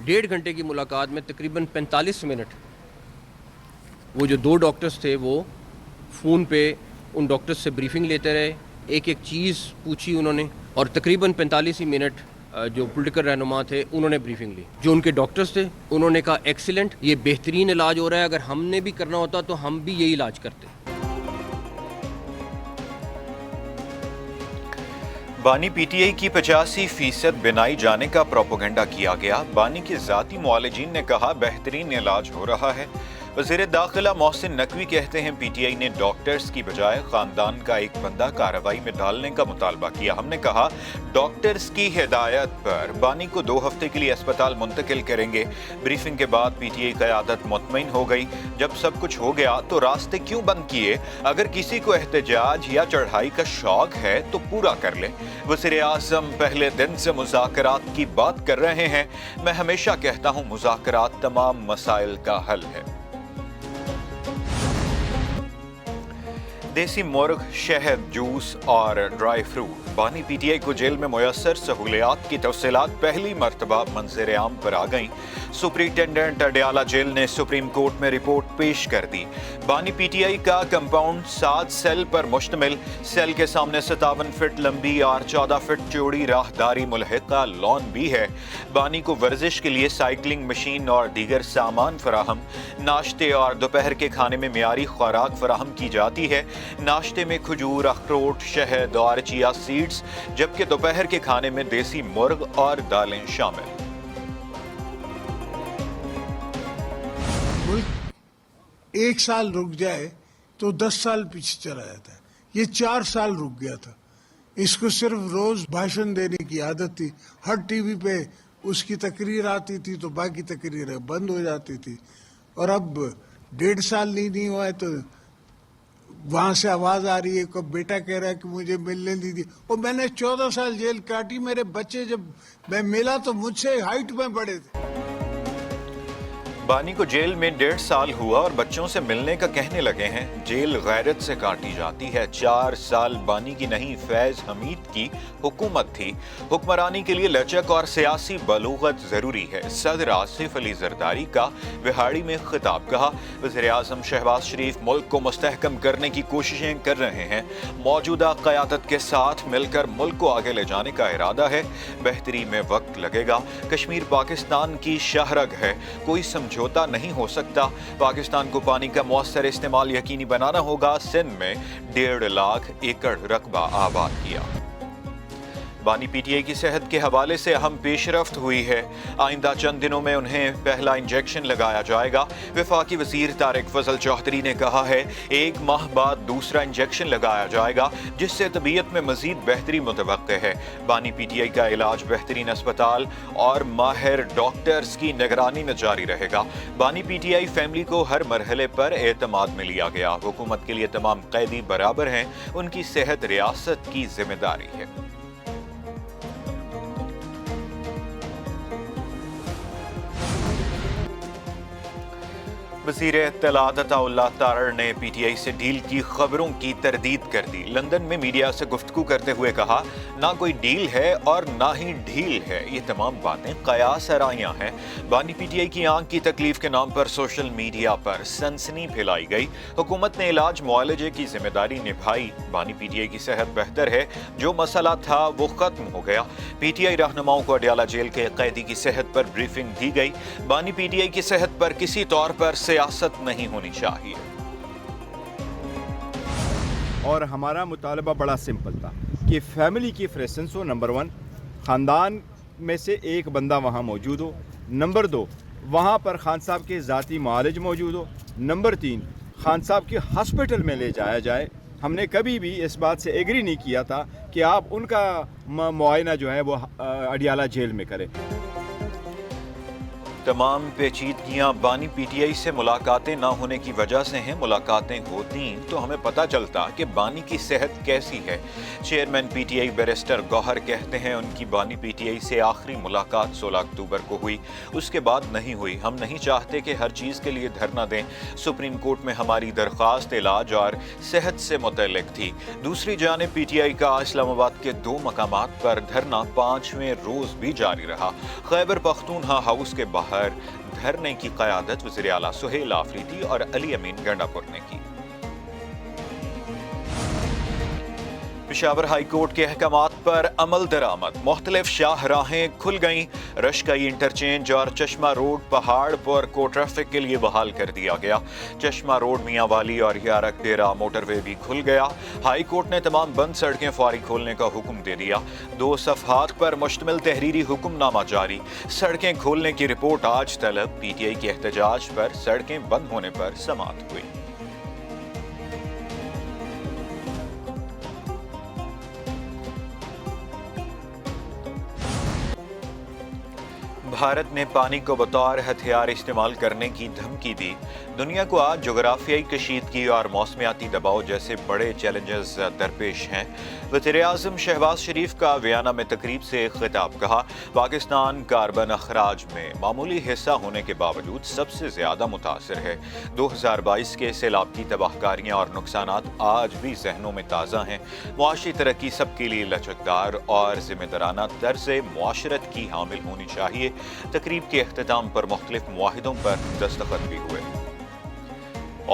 1.5 گھنٹے کی ملاقات میں تقریباً 45 منٹ وہ جو 2 ڈاکٹرز تھے وہ فون پہ ان ڈاکٹرز سے بریفنگ لیتے رہے، ایک ایک چیز پوچھی انہوں نے، اور تقریباً 45 ہی منٹ جو پولیٹیکل رہنما تھے انہوں نے بریفنگ لی. جو ان کے ڈاکٹرز تھے انہوں نے کہا ایکسیلنٹ، یہ بہترین علاج ہو رہا ہے، اگر ہم نے بھی کرنا ہوتا تو ہم بھی یہی علاج کرتے. بانی پی ٹی آئی کی 85% بنائی جانے کا پروپیگنڈا کیا گیا. بانی کے ذاتی معالجین نے کہا بہترین علاج ہو رہا ہے. وزیر داخلہ محسن نقوی کہتے ہیں پی ٹی آئی نے ڈاکٹرز کی بجائے خاندان کا ایک بندہ کارروائی میں ڈالنے کا مطالبہ کیا. ہم نے کہا ڈاکٹرز کی ہدایت پر بانی کو 2 ہفتے کے لیے اسپتال منتقل کریں گے. بریفنگ کے بعد پی ٹی آئی قیادت مطمئن ہو گئی. جب سب کچھ ہو گیا تو راستے کیوں بند کیے؟ اگر کسی کو احتجاج یا چڑھائی کا شوق ہے تو پورا کر لے. وزیر اعظم پہلے دن سے مذاکرات کی بات کر رہے ہیں. میں ہمیشہ کہتا ہوں مذاکرات تمام مسائل کا حل ہے. دیسی مرغ، شہد، جوس اور ڈرائی فروٹ. بانی پی ٹی آئی کو جیل میں میسر سہولیات کی تفصیلات پہلی مرتبہ منظر عام پر آ گئیں. سپرنٹینڈنٹ اڈیالہ جیل نے سپریم کورٹ میں رپورٹ پیش کر دی. بانی پی ٹی آئی کا کمپاؤنڈ 7 سیل پر مشتمل. سیل کے سامنے 57 فٹ لمبی اور 14 فٹ چوڑی راہداری ملحقہ لان بھی ہے. بانی کو ورزش کے لیے سائیکلنگ مشین اور دیگر سامان فراہم. ناشتے اور دوپہر کے کھانے میں معیاری خوراک فراہم کی جاتی ہے. ناشتے میں کھجور، اخروٹ، شہد اور چیا سیڈز، جبکہ دوپہر کے کھانے میں دیسی مرغ اور دالیں شامل. ملک 1 سال رک جائے تو 10 سال پیچھے چلا جاتا ہے. یہ 4 سال رک گیا تھا. اس کو صرف روز بھاشن دینے کی عادت تھی. ہر ٹی وی پہ اس کی تقریر آتی تھی تو باقی تقریریں بند ہو جاتی تھی. اور اب 1.5 سال نہیں ہوا ہے تو وہاں سے آواز آ رہی ہے کہ بیٹا کہہ رہا ہے کہ مجھے ملنے نہیں دی. اور میں نے 14 سال جیل کاٹی. میرے بچے جب میں ملا تو مجھ سے ہائٹ میں بڑے تھے. بانی کو جیل میں 1.5 سال ہوا اور بچوں سے ملنے کا کہنے لگے ہیں. جیل غیرت سے کاٹی جاتی ہے. 4 سال بانی کی نہیں فیض حمید کی حکومت تھی. حکمرانی کے لیے لچک اور سیاسی بلوغت ضروری ہے. صدر آصف علی زرداری کا وہاڑی میں خطاب. کہا وزیر اعظم شہباز شریف ملک کو مستحکم کرنے کی کوششیں کر رہے ہیں. موجودہ قیادت کے ساتھ مل کر ملک کو آگے لے جانے کا ارادہ ہے. بہتری میں وقت لگے گا. کشمیر پاکستان کی شاہرگ ہے. کوئی سمجھوتا نہیں ہو سکتا. پاکستان کو پانی کا مؤثر استعمال یقینی بنانا ہوگا. سندھ میں 1.5 لاکھ ایکڑ رقبہ آباد کیا. بانی پی ٹی آئی کی صحت کے حوالے سے اہم پیش رفت ہوئی ہے. آئندہ چند دنوں میں انہیں پہلا انجیکشن لگایا جائے گا. وفاقی وزیر طارق فضل چودھری نے کہا ہے 1 ماہ بعد دوسرا انجیکشن لگایا جائے گا جس سے طبیعت میں مزید بہتری متوقع ہے. بانی پی ٹی آئی کا علاج بہترین اسپتال اور ماہر ڈاکٹرز کی نگرانی میں جاری رہے گا. بانی پی ٹی آئی فیملی کو ہر مرحلے پر اعتماد میں لیا گیا. حکومت کے لیے تمام قیدی برابر ہیں. ان کی صحت ریاست کی ذمہ داری ہے. وزیر اطلاعات عطا اللہ تارڑ نے پی ٹی آئی سے ڈیل کی خبروں کی تردید کر دی. لندن میں میڈیا سے گفتگو کرتے ہوئے کہا نہ کوئی ڈیل ہے اور نہ ہی ڈھیل ہے. یہ تمام باتیں قیاس آرائیاں ہیں. بانی پی ٹی آئی کی آنکھ کی تکلیف کے نام پر سوشل میڈیا پر سنسنی پھیلائی گئی. حکومت نے علاج معالجے کی ذمہ داری نبھائی. بانی پی ٹی آئی کی صحت بہتر ہے. جو مسئلہ تھا وہ ختم ہو گیا. پی ٹی آئی رہنماؤں کو اڈیالہ جیل کے قیدی کی صحت پر بریفنگ دی گئی. بانی پی ٹی آئی کی صحت پر کسی طور پر سیاست نہیں ہونی چاہیے. اور ہمارا مطالبہ بڑا سمپل تھا کہ فیملی کی پریزنس ہو. نمبر 1 خاندان میں سے ایک بندہ وہاں موجود ہو. نمبر 2 وہاں پر خان صاحب کے ذاتی معالج موجود ہو. نمبر 3 خان صاحب کے ہاسپٹل میں لے جایا جائے. ہم نے کبھی بھی اس بات سے ایگری نہیں کیا تھا کہ آپ ان کا معائنہ جو ہے وہ اڈیالہ جیل میں کریں. तमाम पेचीदगियां बानी पीटीआई से मुलाकातें ना होने की वजह से हैं। मुलाकातें होती तो हमें पता चलता कि बानी की सेहत कैसी है। चेयरमैन पीटीआई बैरिस्टर गौहर कहते हैं उनकी बानी पीटीआई से आखिरी मुलाकात 16 अक्टूबर को हुई, उसके बाद नहीं हुई। हम नहीं चाहते कि हर चीज़ के लिए धरना दें। सुप्रीम कोर्ट में हमारी दरख्वास्त इलाज और सेहत से मुतल्लिक थी। दूसरी जानिब पीटीआई का इस्लामाबाद के 2 मकामात पर धरना 5वें रोज भी जारी रहा। खैबर पख्तूनख्वा हाउस के बाहर धरने की क़यादत वज़ीर आला सुहेल आफरीदी और अली अमीन गंडापुर ने की। पेशावर हाई कोर्ट के अहकामात पर अमल दरामद, मुख्तलिफ शाहराहें खुल गईं। रशकई इंटरचेंज और चश्मा रोड पहाड़पुर को ट्रैफिक के लिए बहाल कर दिया गया। चश्मा रोड मियाँ वाली और यारक डेरा मोटरवे भी खुल गया। हाई कोर्ट ने तमाम बंद सड़कें फौरी खोलने का हुक्म दे दिया। 2 सफ़हात पर मुश्तमिल तहरीरी हुक्मनामा जारी। सड़कें खोलने की रिपोर्ट आज तलब। पीटीआई के एहतजाज पर सड़कें बंद होने पर समाअत हुई। भारत ने पानी को बतौर हथियार इस्तेमाल करने की धमकी दी। दुनिया को आज जोग्राफियाई कशीदगी और मौसमियाती दबाव जैसे बड़े चैलेंजेस दरपेश हैं। वज़ीर-ए-आज़म शहबाज शरीफ का वियना में तकरीब से खिताब। कहा, पाकिस्तान कार्बन अखराज में मामूली हिस्सा होने के बावजूद सबसे ज़्यादा मुतासिर है। 2022 के सैलाब की तबाहकारियाँ और नुकसानात आज भी जहनों में ताज़ा हैं। मुआशी तरक्की सबके लिए लचकदार और ज़िम्मेदाराना तर्ज़ मुआशरत की हामिल होनी चाहिए। तकरीब के अख्तिताम पर मुख्तलिफ मुआहिदों पर दस्तखत भी हुए।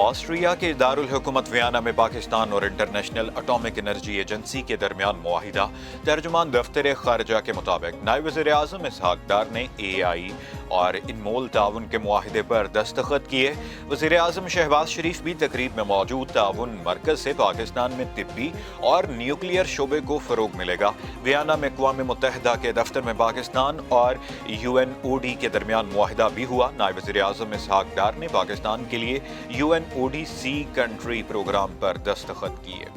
ऑस्ट्रिया के दारुल हुकूमत वियना में पाकिस्तान और इंटरनेशनल एटॉमिक एनर्जी एजेंसी के दरमियान मुआहिदा। तर्जुमान दफ्तर खारजा के मुताबिक नायब वज़ीर-ए-आज़म इसहाक डार ने AI और इनमोल ताउन के मुआहिदे पर दस्तखत किए। वज़ीर-ए-आज़म शहबाज शरीफ भी तकरीब में मौजूद। ताउन मरकज़ से पाकिस्तान में तिब्बी और न्यूक्लियर शोबे को फ़रोग मिलेगा। वियना में अक़वाम मुत्तहिदा के दफ्तर में पाकिस्तान और UNOD के दरमियान मुआहिदा भी हुआ। नायब वज़ीर-ए-आज़म इसहाक डार ने पाकिस्तान के लिए UNODC कंट्री प्रोग्राम पर दस्तखत किए।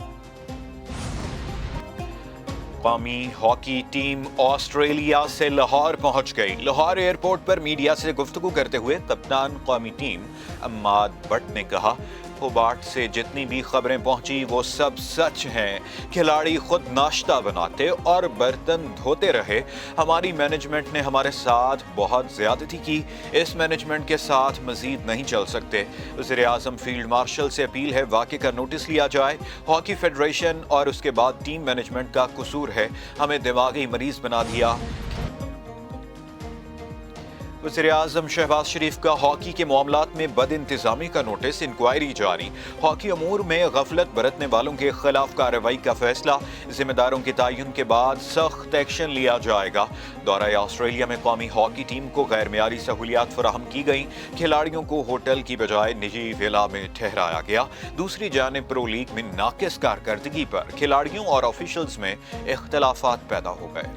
कौमी हॉकी टीम ऑस्ट्रेलिया से लाहौर पहुंच गई। लाहौर एयरपोर्ट पर मीडिया से गुफ्तगू करते हुए कप्तान कौमी टीम अम्माद भट्ट ने कहा, होबार्ट से जितनी भी खबरें पहुंची वो सब सच हैं। खिलाड़ी खुद नाश्ता बनाते और बर्तन धोते रहे। हमारी मैनेजमेंट ने हमारे साथ बहुत ज्यादती की। इस मैनेजमेंट के साथ मजीद नहीं चल सकते। वज़ीर-ए-आज़म फील्ड मार्शल से अपील है वाक़े का नोटिस लिया जाए। हॉकी फेडरेशन और उसके बाद टीम मैनेजमेंट का कसूर है। हमें दिमागी मरीज बना दिया। वज़ीर-ए-आज़म शहबाज शरीफ का हॉकी के मामलात में बद इंतज़ामी का नोटिस, इंक्वायरी जारी। हॉकी अमूर में गफलत बरतने वालों के खिलाफ कार्रवाई का फैसला। जिम्मेदारों के तयन के बाद सख्त एक्शन लिया जाएगा। दौरा ऑस्ट्रेलिया में कौमी हॉकी टीम को गैर मियारी सहूलियात फराहम की गई। खिलाड़ियों को होटल की बजाय निजी विला में ठहराया गया। दूसरी जानिब प्रो लीग में नाकिस कारकर्दगी पर खिलाड़ियों और ऑफिशल्स में इख्तलाफात पैदा हो गए।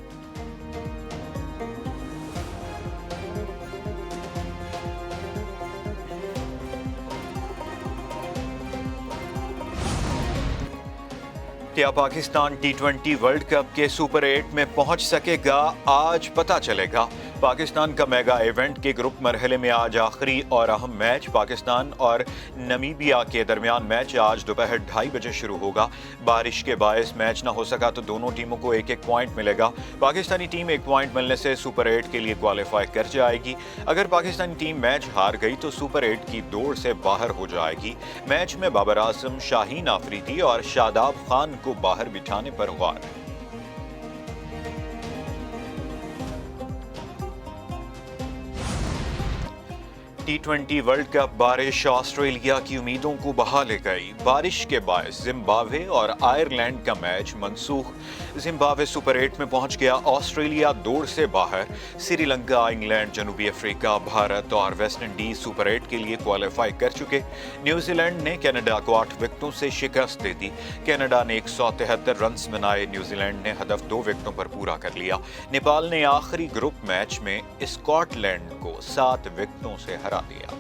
क्या पाकिस्तान T20 वर्ल्ड कप के सुपर 8 में पहुंच सकेगा? आज पता चलेगा। पाकिस्तान का मेगा इवेंट के ग्रुप मरहले में आज आखिरी और अहम मैच पाकिस्तान और नमीबिया के दरमियान मैच आज दोपहर 2:30 बजे शुरू होगा। बारिश के बायस मैच न हो सका तो दोनों टीमों को 1-1 पॉइंट मिलेगा। पाकिस्तानी टीम 1 पॉइंट मिलने से सुपर 8 के लिए क्वालिफाई कर जाएगी। अगर पाकिस्तानी टीम मैच हार गई तो सुपर 8 की दौड़ से बाहर हो जाएगी। मैच में बाबर आजम, शाहीन आफरीदी और शादाब खान को बाहर बिठाने पर गौर। T20 वर्ल्ड कप बारिश ऑस्ट्रेलिया की उम्मीदों को बहा ले गई। बारिश के बायस जिम्बाब्वे और आयरलैंड का मैच मनसूख। जिम्बाब्वे सुपर 8 में पहुंच गया। ऑस्ट्रेलिया दौड़ से बाहर। श्रीलंका, इंग्लैंड, जनूबी अफ्रीका, भारत और वेस्ट इंडीज सुपर 8 के लिए क्वालिफाई कर चुके। न्यूजीलैंड ने कनाडा को 8 विकेटों से शिकस्त दे दी। कनाडा ने 173 रन बनाए। न्यूजीलैंड ने हदफ 2 विकेटों पर पूरा कर लिया। नेपाल ने आखिरी ग्रुप मैच में स्कॉटलैंड को 7 विकेटों से हरा दिया।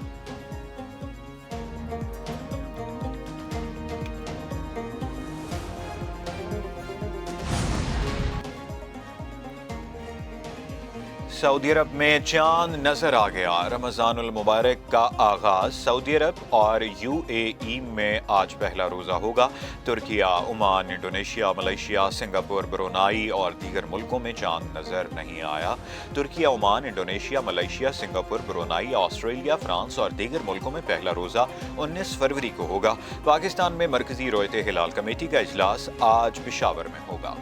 सऊदी अरब में चांद नजर आ गया। रमजानुल मुबारक का आगाज सऊदी अरब और यूएई में आज पहला रोजा होगा। Türkiye, Oman, Indonesia, Malaysia, Singapore, Brunei और दीगर मुल्कों में चांद नजर नहीं आया। Türkiye, Oman, Indonesia, Malaysia, Singapore, Brunei, Australia, France और दीगर मुल्कों में पहला रोजा 19 फरवरी को होगा। पाकिस्तान में मरकजी रोयते हिलाल कमेटी का इजलास आज पेशावर में होगा।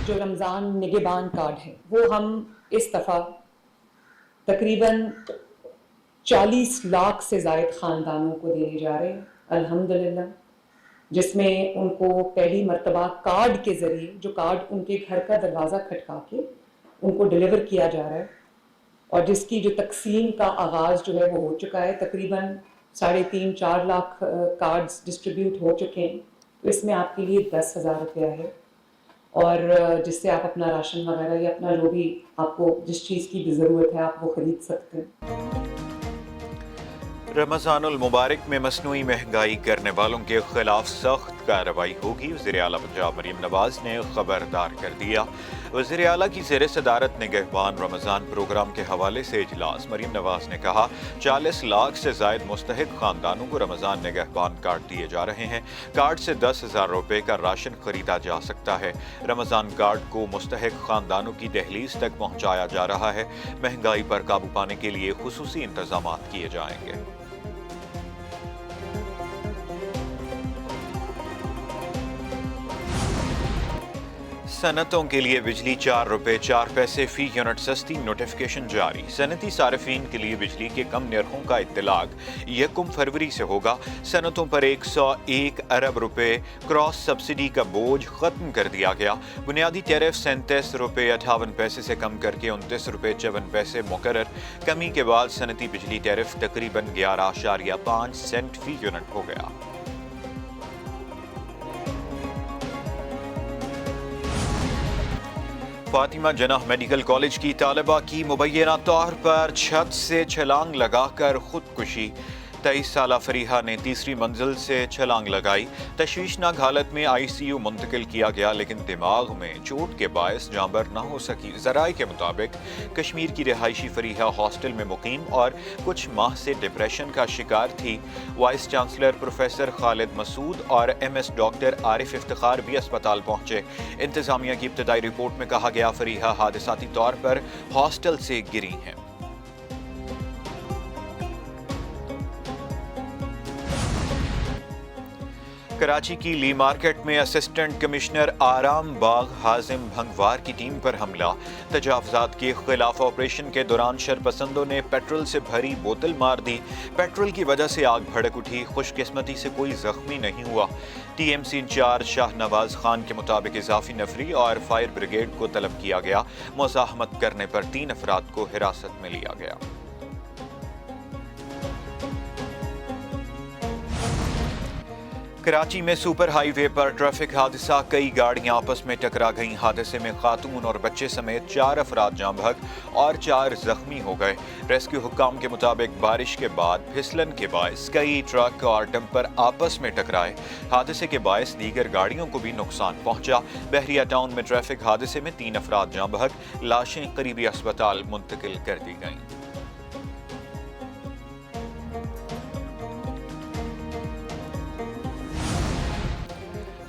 जो रमज़ान निगहबान कार्ड है वो हम इस दफ़ा तकरीबन 40 लाख से ज़ायद ख़ानदानों को देने जा रहे हैं अल्हम्दुलिल्लाह, जिसमें उनको पहली मर्तबा कार्ड के ज़रिए, जो कार्ड उनके घर का दरवाज़ा खटका के उनको डिलीवर किया जा रहा है और जिसकी जो तकसीम का आगाज़ जो है वो हो चुका है। तकरीबन 3.5-4 लाख कार्ड्स डिस्ट्रीब्यूट हो चुके हैं। तो इसमें आपके लिए 10,000 रुपया है और जिससे आप अपना राशन वगैरह या अपना जो भी आपको जिस चीज़ की भी ज़रूरत है आप वो ख़रीद सकते हैं। रमज़ानुल मुबारक में मसनूई महंगाई करने वालों के खिलाफ सख्त कार्रवाई होगी। वज़ीर आला पंजाब मरीम नवाज ने खबरदार कर दिया। वज़ीर आला की ज़ेर सदारत निगहबान रमज़ान प्रोग्राम के हवाले से इजलास। मरीम नवाज ने कहा 40 लाख से ज़ायद मुस्तहिक ख़ानदानों को रमज़ान निगहबान कार्ड दिए जा रहे हैं। कार्ड से 10,000 रुपये का राशन खरीदा जा सकता है। रमज़ान कार्ड को मुस्तहिक ख़ानदानों की दहलीज तक पहुँचाया जा रहा है। महंगाई पर काबू पाने के लिए खुसूसी इंतज़ाम किए जाएंगे। सनतों के लिए बिजली 4 रुपये 4 पैसे फी यूनिट सस्ती, नोटिफिकेशन जारी। सनती सार्फिन के लिए बिजली के कम नरखों का इत्तलाक 1 फरवरी से होगा। सनतों पर 101 अरब रुपए क्रॉस सब्सिडी का बोझ खत्म कर दिया गया। बुनियादी टैरिफ 37 रुपये 58 पैसे से कम करके 29 रुपये 54 पैसे मुकर्रर। कमी के बाद सनती बिजली टैरिफ तकरीबन 11.5 सेंट फी यूनिट हो गया। फातिमा जनाह मेडिकल कॉलेज की तालिबा की मुबैना तौर पर छत से छलांग लगाकर खुदकुशी। 23 साला फरीहा ने तीसरी मंजिल से छलांग लगाई। तशवीशनाक हालत में ICU मुंतकिल किया गया, लेकिन दिमाग में चोट के बायस जांबर न हो सकी। ज़राए के मुताबिक कश्मीर की रिहायशी फरीहा हॉस्टल में मुकीम और कुछ माह से डिप्रेशन का शिकार थी। Vice chancellor professor Khalid Masood और MS डॉक्टर आरिफ इफ्तिखार भी अस्पताल पहुंचे। इंतजामिया की इब्तदाई रिपोर्ट में कहा गया फरीहा हादसाती तौर पर हॉस्टल से गिरी हैं। कराची की ली मार्केट में असिस्टेंट कमिश्नर आराम बाग हाजिम भंगवार की टीम पर हमला। तजावुज़ात के खिलाफ ऑपरेशन के दौरान शरपसंदों ने पेट्रोल से भरी बोतल मार दी। पेट्रोल की वजह से आग भड़क उठी। खुशकिस्मती से कोई जख्मी नहीं हुआ। TMC इंचार्ज शाहनवाज खान के मुताबिक इजाफी नफरी और फायर ब्रिगेड को तलब किया गया। मुज़ाहमत करने पर 3 अफराद को हिरासत में लिया गया। कराची में सुपर हाईवे पर ट्रैफिक हादसा, कई गाड़ियां आपस में टकरा गईं। हादसे में खातून और बच्चे समेत 4 अफराद जाँ बहक और 4 जख्मी हो गए। रेस्क्यू हुक्काम के मुताबिक बारिश के बाद फिसलन के बायस कई ट्रक और डंपर आपस में टकराए। हादसे के बायस दीगर गाड़ियों को भी नुकसान पहुंचा। बहरिया टाउन में ट्रैफिक हादसे में 3 अफराद जाँ बहक, लाशें करीबी अस्पताल मुंतकिल कर दी गईं।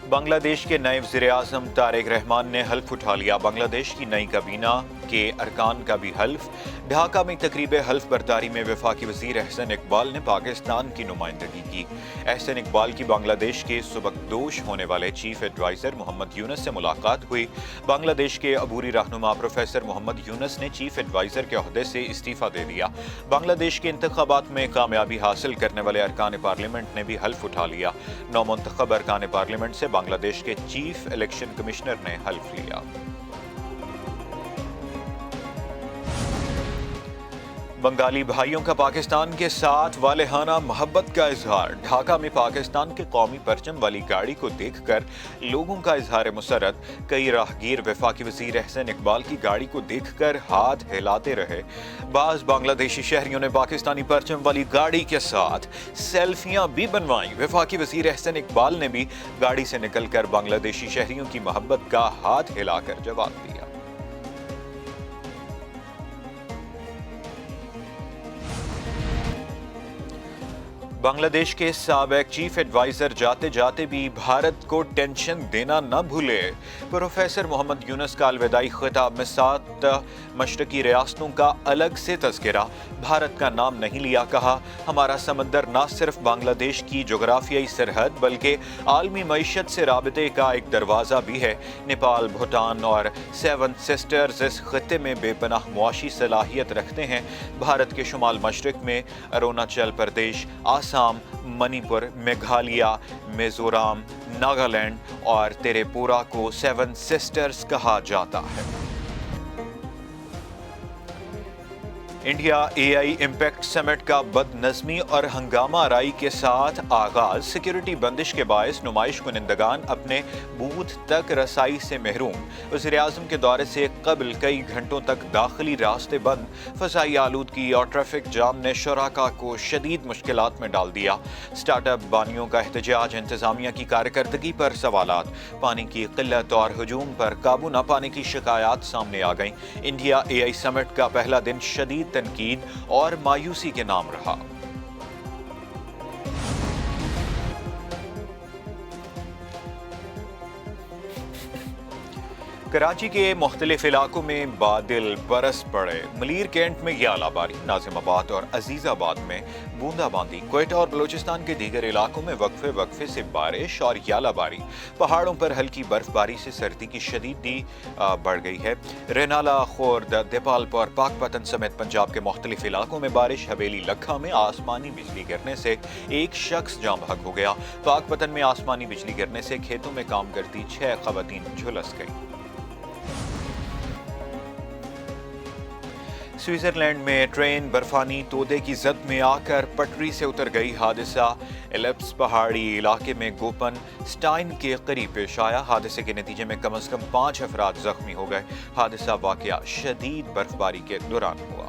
बांग्लादेश के नए वज़ीर-ए-आज़म तारिक रहमान ने हल्फ उठा लिया। बांग्लादेश की नई काबीना के अरकान का भी हल्फ। ढाका में तकरीब हल्फ बर्दारी में वफाकी वज़ीर एहसन इकबाल ने पाकिस्तान की नुमाइंदगी की। एहसन इकबाल की बांग्लादेश के सुबकदोश होने वाले चीफ एडवाइज़र मोहम्मद यूनुस से मुलाकात हुई। बांग्लादेश के अबूरी रहनुमा प्रोफेसर मोहम्मद यूनुस ने चीफ एडवाइज़र के ओहदे से इस्तीफ़ा दे दिया। बांग्लादेश के इंतखाबात में कामयाबी हासिल करने वाले अरकान पार्लियामेंट ने भी हल्फ उठा लिया। नौमुंतखब अरकान पार्लियामेंट से बांग्लादेश के चीफ इलेक्शन कमिश्नर ने हल्फ लिया। بنگالی بھائیوں کا پاکستان کے ساتھ والہانہ محبت کا اظہار۔ ڈھاکہ میں پاکستان کے قومی پرچم والی گاڑی کو دیکھ کر لوگوں کا اظہار مسرت۔ کئی راہگیر وفاقی وزیر احسن اقبال کی گاڑی کو دیکھ کر ہاتھ ہلاتے رہے۔ بعض بنگلہ دیشی شہریوں نے پاکستانی پرچم والی گاڑی کے ساتھ سیلفیاں بھی بنوائیں۔ وفاقی وزیر احسن اقبال نے بھی گاڑی سے نکل کر بنگلہ دیشی شہریوں کی محبت کا ہاتھ ہلا کر جواب دیا۔ بنگلہ دیش کے سابق چیف ایڈوائزر جاتے جاتے بھی بھارت کو ٹینشن دینا نہ بھولے۔ پروفیسر محمد یونس کا الوداعی خطاب میں 7 مشرقی ریاستوں کا الگ سے تذکرہ۔ بھارت کا نام نہیں لیا، کہا ہمارا سمندر نہ صرف بنگلہ دیش کی جغرافیائی سرحد بلکہ عالمی معیشت سے رابطے کا ایک دروازہ بھی ہے۔ نیپال، بھوٹان اور 7 سسٹرز اس خطے میں بے پناہ معاشی صلاحیت رکھتے ہیں۔ بھارت کے شمال مشرق میں اروناچل پردیش، آسام، منی پور، میگھالیہ، میزورام، ناگالینڈ اور تریپورہ کو 7 سسٹرز کہا جاتا ہے۔ انڈیا اے آئی امپیکٹ سمٹ کا بد نظمی اور ہنگامہ آرائی کے ساتھ آغاز۔ سیکیورٹی بندش کے باعث نمائش کنندگان اپنے بوتھ تک رسائی سے محروم۔ وزیراعظم کے دورے سے قبل کئی گھنٹوں تک داخلی راستے بند۔ فضائی آلودگی اور ٹریفک جام نے شرکاء کو شدید مشکلات میں ڈال دیا۔ سٹارٹ اپ بانیوں کا احتجاج، انتظامیہ کی کارکردگی پر سوالات، پانی کی قلت اور ہجوم پر قابو نہ پانے کی شکایات سامنے آ گئیں۔ انڈیا اے آئی سمٹ کا پہلا دن شدید تنقید اور مایوسی کے نام رہا۔ کراچی کے مختلف علاقوں میں بادل برس پڑے۔ ملیر کینٹ میں گیالہ باری، ناظم آباد اور عزیز آباد میں بوندا باندی، کوئٹہ اور بلوچستان کے دیگر علاقوں میں وقفے سے بارش اور گیالہ باری۔ پہاڑوں پر ہلکی برف باری سے سردی کی شدیدی بڑھ گئی ہے۔ رینالہ، خورد، دیپالپور، پاک پتن سمیت پنجاب کے مختلف علاقوں میں بارش۔ حویلی لکھا میں آسمانی بجلی گرنے سے ایک شخص جاں بحق ہو گیا۔ پاک پتن میں آسمانی بجلی گرنے سے کھیتوں میں کام کرتی 6 خواتین جھلس گئیں۔ سوئٹزرلینڈ میں ٹرین برفانی تودے کی زد میں آ کر پٹری سے اتر گئی۔ حادثہ ایلپس پہاڑی علاقے میں گوپن سٹائن کے قریب پیش آیا۔ حادثے کے نتیجے میں کم از کم 5 افراد زخمی ہو گئے۔ حادثہ واقعہ شدید برفباری کے دوران ہوا۔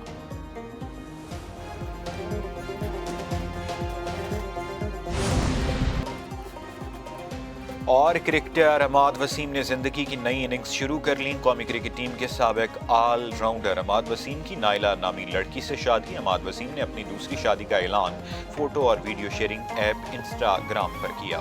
اور کرکٹر عماد وسیم نے زندگی کی نئی اننگز شروع کر لیں۔ قومی کرکٹ ٹیم کے سابق آل راؤنڈر عماد وسیم کی نائلہ نامی لڑکی سے شادی۔ عماد وسیم نے اپنی دوسری شادی کا اعلان فوٹو اور ویڈیو شیئرنگ ایپ انسٹاگرام پر کیا۔